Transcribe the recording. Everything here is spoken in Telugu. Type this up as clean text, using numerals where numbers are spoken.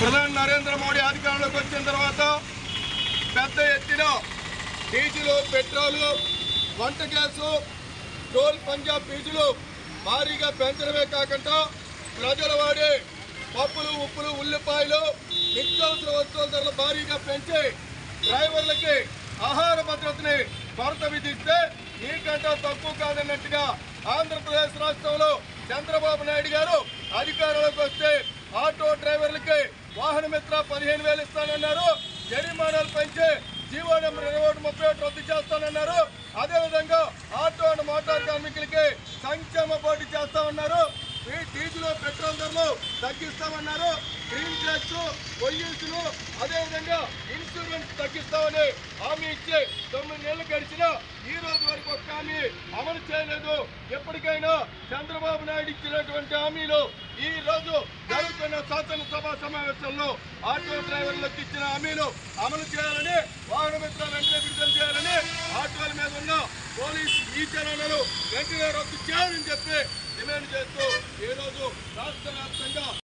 ప్రధాని నరేంద్ర మోడీ అధికారంలోకి వచ్చిన తర్వాత పెద్ద ఎత్తున డీజిల్, పెట్రోల్, వంట గ్యాసు, టోల్ పంజాబ్ ఫీజులు భారీగా పెంచడమే కాకుండా ప్రజలు వాడే పప్పులు, ఉప్పులు, ఉల్లిపాయలు, నిత్యావసర వస్తువుల ధరలు భారీగా పెంచి డ్రైవర్లకి ఆహార భద్రతని కొరత విధిస్తే నీకంటే తక్కువ కాదన్నట్టుగా ఆంధ్రప్రదేశ్ రాష్ట్రంలో చంద్రబాబు నాయుడు గారు అధికారంలోకి వస్తే ఆటో డ్రైవర్లకి వాహన మిత్ర 15,000 ఇస్తానన్నారు. జరిమానాలు పెంచి జీవో నెంబర్ 2131 రద్దు చేస్తానన్నారు. అదేవిధంగా ఆటో అండ్ మోటార్ కార్మికులకి సంక్షేమ బోర్డు చేస్తామన్నారు. డీజిల్, పెట్రోల్ ధరలు తగ్గిస్తామన్నారు. గ్రీన్ ట్యాక్స్, పొల్యూషన్, అదేవిధంగా ఇన్సూరెన్స్ తగ్గిస్తామని హామీ ఇచ్చి 9 నెలలు గడిచినా ఈ రోజు వరకు ఒక హామీ అమలు చేయలేదు. ఎప్పటికైనా చంద్రబాబు నాయుడు ఇచ్చినటువంటి హామీలు ఈ రోజు జరుగుతున్న శాసనసభ సమావేశంలో ఆటో డ్రైవర్లకు ఇచ్చిన హామీలు అమలు చేయాలని, వాహన మిత్రాలు వెంటనే విడుదల చేయాలని, ఆటోల మీద ఉన్న పోలీసు ఈ చర్యలను వెంటనే రద్దు చేయాలని చెప్పి డిమాండ్ చేస్తూ ఈ రోజు రాష్ట్ర వ్యాప్తంగా